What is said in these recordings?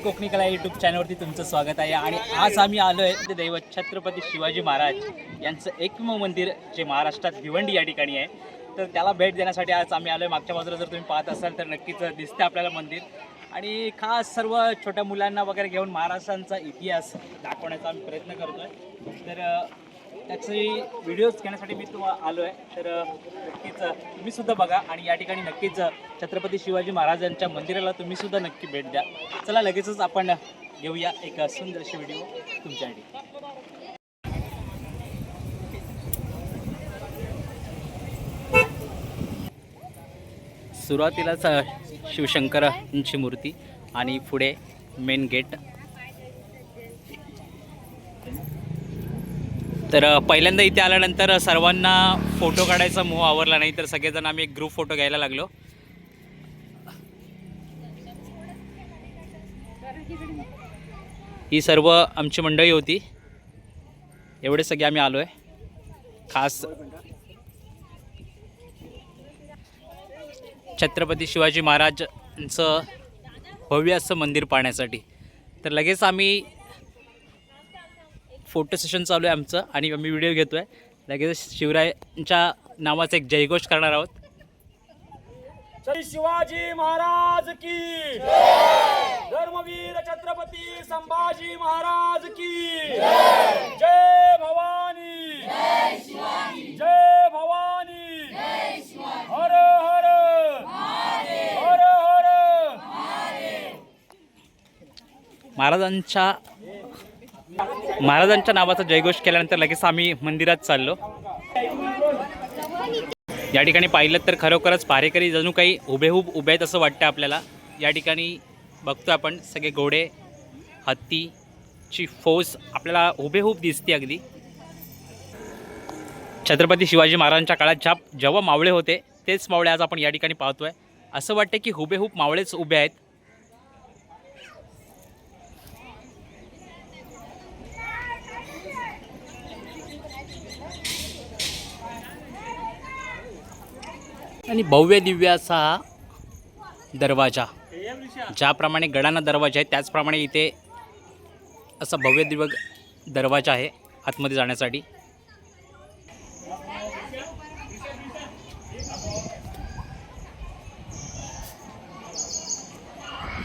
कोकणी कला यूट्यूब चॅनलवरती तुमचं स्वागत आहे। आणि आज आम्ही आलो आहे ते दैवत छत्रपती शिवाजी महाराज यांचं एकमेव मंदिर जे महाराष्ट्रात भिवंडी या ठिकाणी आहे, तर त्याला भेट देण्यासाठी आज आम्ही आलो आहे। मागच्या बाजूला जर तुम्ही पाहत असाल तर नक्कीच दिसते आपल्याला मंदिर, आणि खास सर्व छोट्या मुलांना वगैरे घेऊन महाराष्ट्रांचा इतिहास दाखवण्याचा आम्ही प्रयत्न करतो आहे। तर त्याचे व्हिडिओज घेण्यासाठी मी आलो आहे, तर नक्कीच तुम्ही सुद्धा बघा आणि या ठिकाणी नक्कीच छत्रपती शिवाजी महाराजांच्या मंदिराला तुम्ही सुद्धा नक्की भेट द्या। चला लगेचच आपण घेऊया एक सुंदरशी व्हिडिओ तुमच्यासाठी। सुरुवातीलाच शिवशंकरांची मूर्ती आणि पुढे मेन गेट। तर पहिल्यांदा इथे आल्यानंतर सर्वांना फोटो काढायचा मोह आवरला नाही, तर सगळेजण आम्ही एक ग्रुप फोटो घ्यायला लागलो। ही सर्व आमची मंडळी होती, एवढे सगळे आम्ही आलो आहे खास छत्रपती शिवाजी महाराजांचं भव्य असं मंदिर पाहण्यासाठी। तर लगेच आम्ही फोटो सेशन चालू आहे आमचं आणि आम्ही व्हिडिओ घेतो आहे। लगेच शिवरायांच्या नावाचा एक जयघोष करणार आहोत। श्री शिवाजी महाराज की धर्मवीर छत्रपती संभाजी महाराज की जय भवानी, जय भवानी, हर हर हर हर। महाराजांच्या नावाचा जयघोष केल्यानंतर लगेच आम्ही मंदिरात चाललो। या ठिकाणी पाहिलं तर खरोखरच पारेकरी जणू काही हुबेहूब उभे आहेत असं वाटतं आपल्याला। या ठिकाणी बघतो आपण सगळे घोडे, हत्तीची फौज आपल्याला हुबेहूब दिसते अगदी। छत्रपती शिवाजी महाराजांच्या काळात जेव्हा मावळे होते तेच मावळे आज आपण या ठिकाणी पाहतोय। असं वाटतं की हुबेहूब मावळेच उभे आहेत। आणि भव्य दिव्य असा दरवाजा, ज्याप्रमाणे गडांना दरवाजा आहे त्याचप्रमाणे इथे असा भव्य दिव्य दरवाजा आहे आतमध्ये जाण्यासाठी।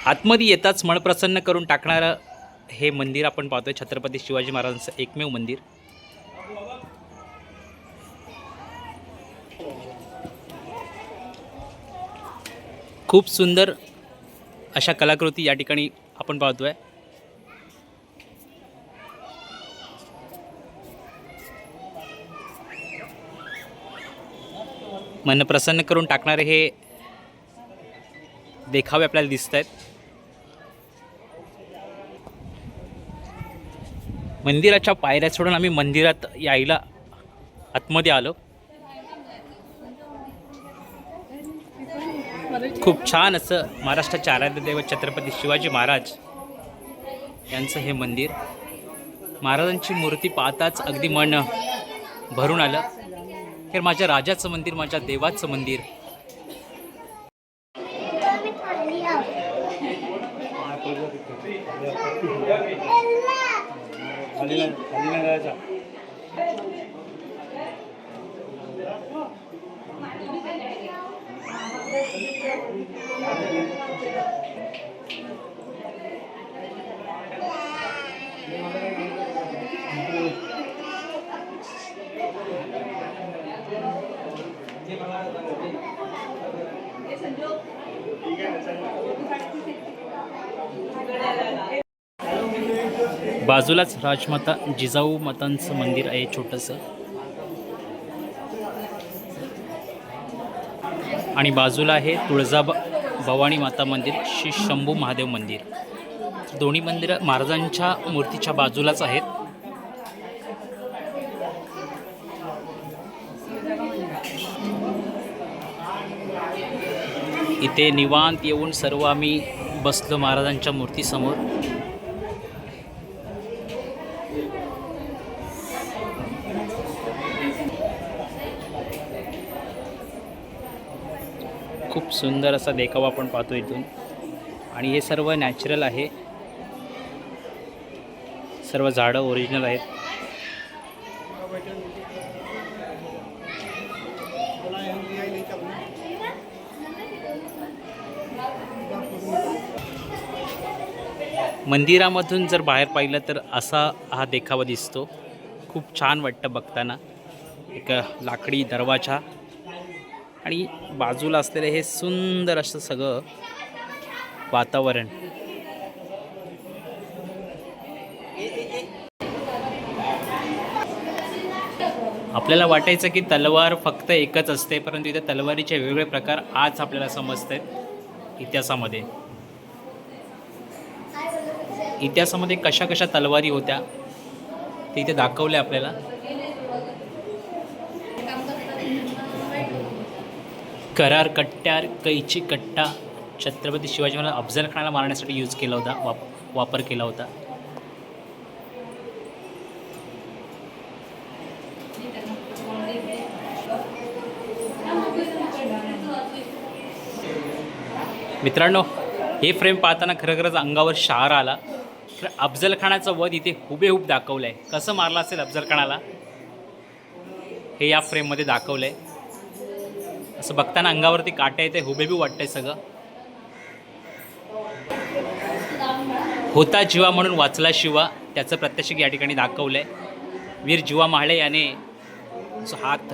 आतमध्ये येताच मन प्रसन्न करून टाकणारं हे मंदिर आपण पाहतोय, छत्रपती शिवाजी महाराजांचं एकमेव मंदिर। खूप सुंदर अशा कलाकृती या ठिकाणी आपण पाहतोय। मन प्रसन्न करून टाकणारे हे देखावे आपल्याला दिसत आहेत। मंदिराच्या पायऱ्या सोडून आम्ही मंदिरात यायला आतमध्ये आलो। खूप छान असं महाराष्ट्राचे आराध्य दैवत छत्रपती शिवाजी महाराज यांचं हे मंदिर। महाराजांची मूर्ती पाहताच अगदी मन भरून आलं, हे माझ्या राजाचं मंदिर, माझ्या देवाचं मंदिर। बाजूलाच राजमाता जिजाऊ मातांचं मंदिर आहे छोटंसं, आणि बाजूला आहे तुळजाभवानी माता मंदिर, श्री शंभू महादेव मंदिर। दोन्ही मंदिरं महाराजांच्या मूर्तीच्या बाजूलाच आहेत। इथे निवांत येऊन सर्व आम्ही बसलो महाराजांच्या मूर्तीसमोर। खूप सुंदर असा देखावा आपण पाहतो इथून, आणि हे सर्व नॅचरल आहे, सर्व झाडं ओरिजिनल आहेत. मंदिरामधून जर बाहेर पाहिलं तर असा हा देखावा दिसतो. खूप छान वाटतं बघताना. एक लाकडी दरवाजा आणि बाजूला असलेलं हे सुंदर असं सगळं वातावरण. आपल्याला वाटायचं की तलवार फक्त एकच असते, परंतु इथे तलवारीचे वेगवेगळे प्रकार आज आपल्याला समजतात इतिहासामध्ये. इतिहासामध्ये कशा कशा तलवारी होत्या ते इथे दाखवले आपल्याला. करार कट्ट्यार कैची कट्टा छत्रपती शिवाजी महाराज अफजल खानाला मारण्यासाठी यूज केला होता, वापर केला होता. मित्रांनो, हे फ्रेम पाहताना खरंच अंगावर शहारा आला. अफजल खानाचं वध इथे हुबेहूब दाखवलं आहे. कसं मारलं असेल अफजल खानाला हे या फ्रेममध्ये दाखवलं आहे. असं बघताना अंगावरती काटा येते, हुबेहूब वाटतंय सगळं. होता जीवा म्हणून वाचला शिवा, त्याचं प्रत्यक्षिक या ठिकाणी दाखवलं आहे. वीर जीवा माहळे याने हात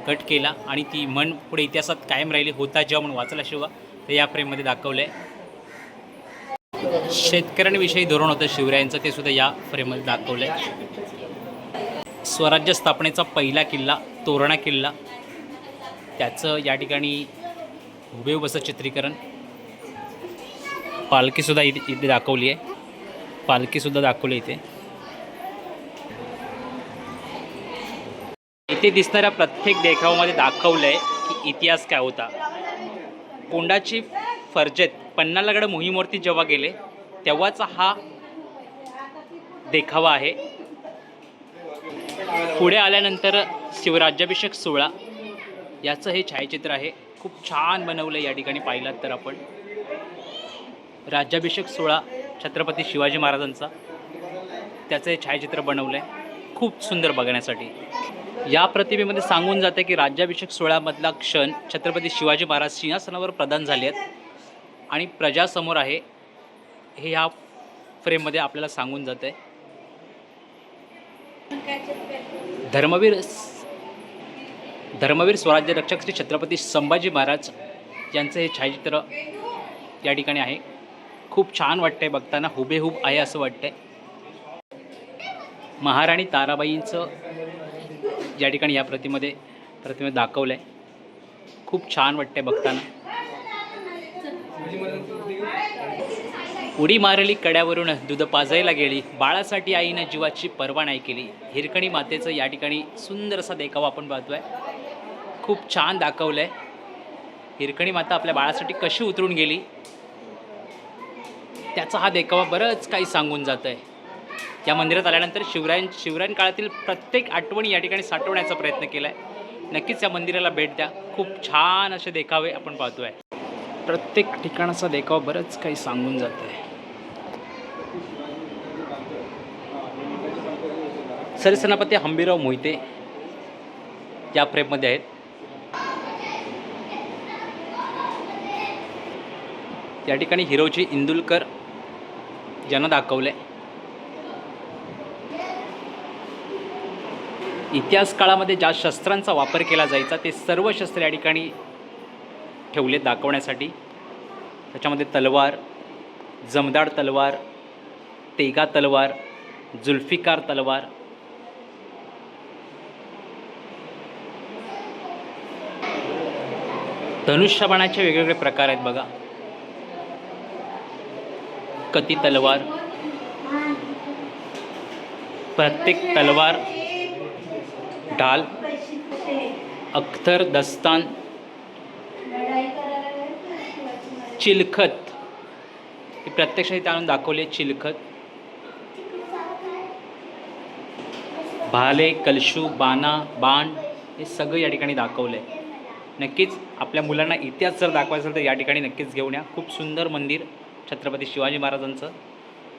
कट केला आणि ती म्हण पुढे इतिहासात कायम राहिली, होता जीवा म्हणून वाचला शिवा. ते या फ्रेममध्ये दाखवलं आहे. शेतकऱ्यांविषयी धोरण होतं शिवरायांचं, ते सुद्धा या फ्रेममध्ये दाखवलं आहे. स्वराज्य स्थापनेचा पहिला किल्ला तोरणा किल्ला, त्याचं या ठिकाणी हुबेहूब असं चित्रीकरण. पालखीसुद्धा इथे दाखवली आहे, पालखीसुद्धा दाखवली इथे. इथे दिसणाऱ्या प्रत्येक देखावामध्ये दाखवलं आहे की इतिहास काय होता. कोंडाची फर्जेत पन्हाळगड मोहीमवरती जेव्हा गेले तेव्हाचा हा देखावा आहे. पुढे आल्यानंतर शिवराज्याभिषेक सोहळा याचं हे छायाचित्र आहे. खूप छान बनवलं या ठिकाणी पाहिलात तर आपण. राज्याभिषेक सोहळा छत्रपती शिवाजी महाराजांचा, त्याचं हे छायाचित्र बनवलं आहे. खूप सुंदर बघण्यासाठी. या प्रतिमेमध्ये सांगून जाते की राज्याभिषेक सोहळ्यामधला क्षण छत्रपती शिवाजी महाराज सिंहासनावर प्रदान झाले आहेत आणि प्रजासमोर आहे हे ह्या फ्रेममध्ये आपल्याला सांगून जाते. धर्मवीर स्वराज्य रक्षक श्री छत्रपती संभाजी महाराज यांचं हे छायाचित्र या ठिकाणी आहे. खूप छान वाटतंय बघताना, हुबेहूब आहे असं वाटतंय. महाराणी ताराबाईंचं या ठिकाणी या प्रतिमेत दाखवलं आहे. खूप छान वाटतंय बघताना. उडी मारली कड्यावरून दूध पाजायला गेली, बाळासाठी आईनं जीवाची पर्वा नाही केली. हिरकणी मातेचं या ठिकाणी सुंदर असा देखावा आपण पाहतोय. खूप छान दाखवलं आहे. हिरकणी माता आपल्या बाळासाठी कशी उतरून गेली त्याचा हा देखावा बरंच काही सांगून जातं आहे. या मंदिरात आल्यानंतर शिवरायन काळातील प्रत्येक आठवणी या ठिकाणी साठवण्याचा प्रयत्न केला आहे. नक्कीच या मंदिराला भेट द्या. खूप छान असे देखावे आपण पाहतोय. प्रत्येक ठिकाणाचा देखावा बरंच काही सांगून जात आहे. सरसेनापती हंबीरराव मोहिते या फ्रेममध्ये आहेत. या ठिकाणी हिरोजी इंदुलकर यांना दाखवले. इतिहास काळामध्ये ज्या शस्त्रांचा वापर केला जायचा ते सर्व शस्त्र या ठिकाणी ठेवले दाखवण्यासाठी. त्याच्यामध्ये तलवार, जमदार तलवार, तेगा तलवार, जुल्फिकार तलवार, धनुष्यबाणाचे वेगवेगळे प्रकार आहेत बघा. कती तलवार, प्रत्येक तलवार, ढाल, अख्तर, दस्तान, चिलखत, ही प्रत्यक्ष इथे आणून दाखवले. चिलखत, भाले, कलशू, बाण हे सगळं या ठिकाणी दाखवलं आहे. नक्कीच आपल्या मुलांना इतिहास जर दाखवायचा असेल तर या ठिकाणी नक्कीच घेऊन या. खूप सुंदर मंदिर छत्रपती शिवाजी महाराजांचं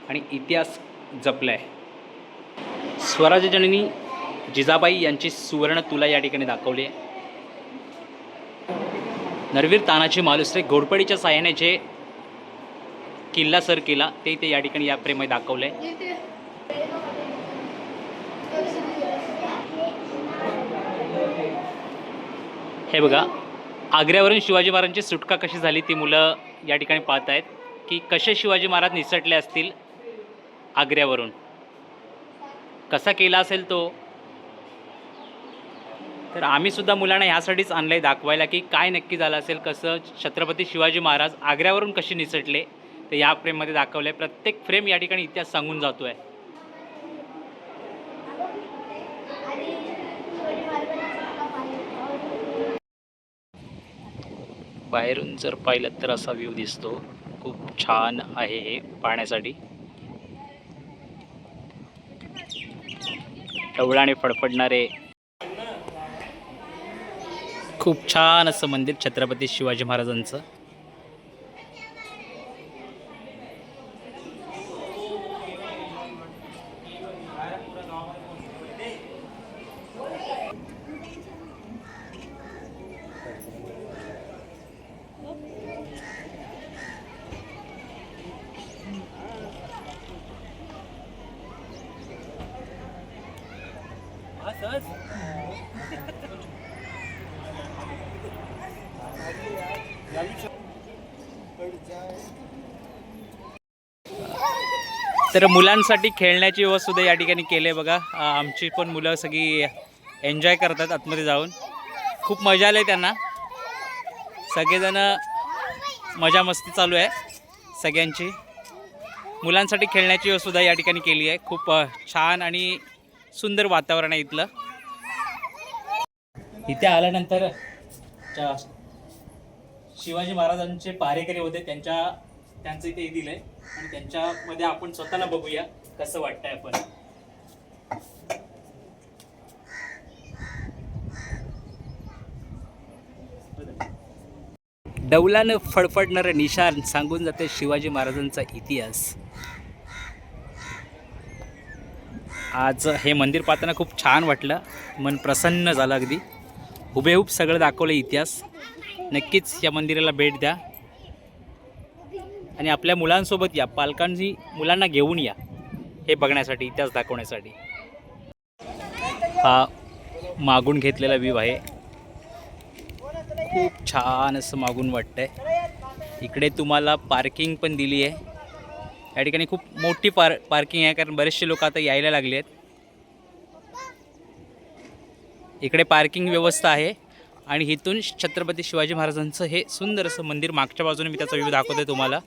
आणि इतिहास जपलं आहे. स्वराज्य जननी जिजाबाई यांची सुवर्ण तुला या ठिकाणी दाखवली आहे. नरवीर तानाजी मालुसरे घोरपडीच्या साह्याने जे किल्ला सर केला ते या ठिकाणी या फ्रेममध्ये दाखवलं आहे. हे बघा, आग्र्यावरून शिवाजी महाराजांची सुटका कशी झाली ती मुलं या ठिकाणी पाहत आहेत की कसे शिवाजी महाराज निसटले असतील आग्र्यावरून, कसा केला असेल तो. तर आम्ही सुद्धा मुलांना ह्यासाठीच आणलं आहे दाखवायला की काय नक्की झालं असेल, कसं छत्रपती शिवाजी महाराज आग्र्यावरून कसे निसटले ते या फ्रेममध्ये दाखवलं आहे. प्रत्येक फ्रेम या ठिकाणी इतिहास सांगून जातो आहे. बाहेरून जर पाहिलं तर असा व्ह्यू दिसतो. खूप छान आहे हे पाहण्यासाठी. टवळाने फडफडणारे खूप छान असं मंदिर छत्रपती शिवाजी महाराजांचं. तर मुलांसाठी खेळण्याची व्यवस्था सुद्धा या ठिकाणी केली आहे बघा. आमची पण मुलं सगळी एन्जॉय करतात आतमध्ये जाऊन. खूप मजा आली त्यांना. सगळेजण मजा मस्ती चालू आहे सगळ्यांची. मुलांसाठी खेळण्याची व्यवस्था सुद्धा या ठिकाणी केली आहे. खूप छान आणि सुंदर वातावरण आहे इथलं. इथे आल्यानंतर शिवाजी महाराजांचे पहारेकरी होते, त्यांचं इथे दिलं आहे आणि त्यांच्यामध्ये आपण स्वतःला बघूया कसं वाटतंय आपण. डौलानं फडफडणारं निशाण सांगून जाते शिवाजी महाराजांचा इतिहास. आज हे मंदिर पाहताना खूप छान वाटलं, मन प्रसन्न झालं अगदी. हुबेहूब सगळं दाखवलं इतिहास. नक्कीच या मंदिराला भेट द्या आणि आपल्या मुलांसोबत या, पालकांनी मुलांना घेऊन या हे बघण्यासाठी, इतिहास दाखवण्यासाठी. हा मागून घेतलेला व्ह्यू आहे. खूप छान असं मागून वाटतंय. इकडे तुम्हाला पार्किंग पण दिली आहे. या ठिकाणी खूप मोठी पार्किंग आहे कारण बरेचसे लोक आता यायला लागले आहेत. इकडे पार्किंग व्यवस्था आहे आणि इथून छत्रपती शिवाजी महाराजांचं हे सुंदर असं मंदिर मागच्या बाजूने मी त्याचा व्ह्यू दाखवतोय तुम्हाला.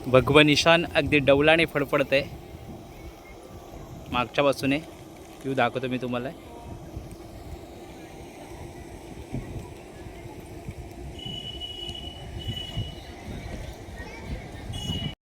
भगवा निशाण अगदी डौलाने फडफडत आहे. मागच्या बाजूने व्ह्यू दाखवतो मी तुम्हाला.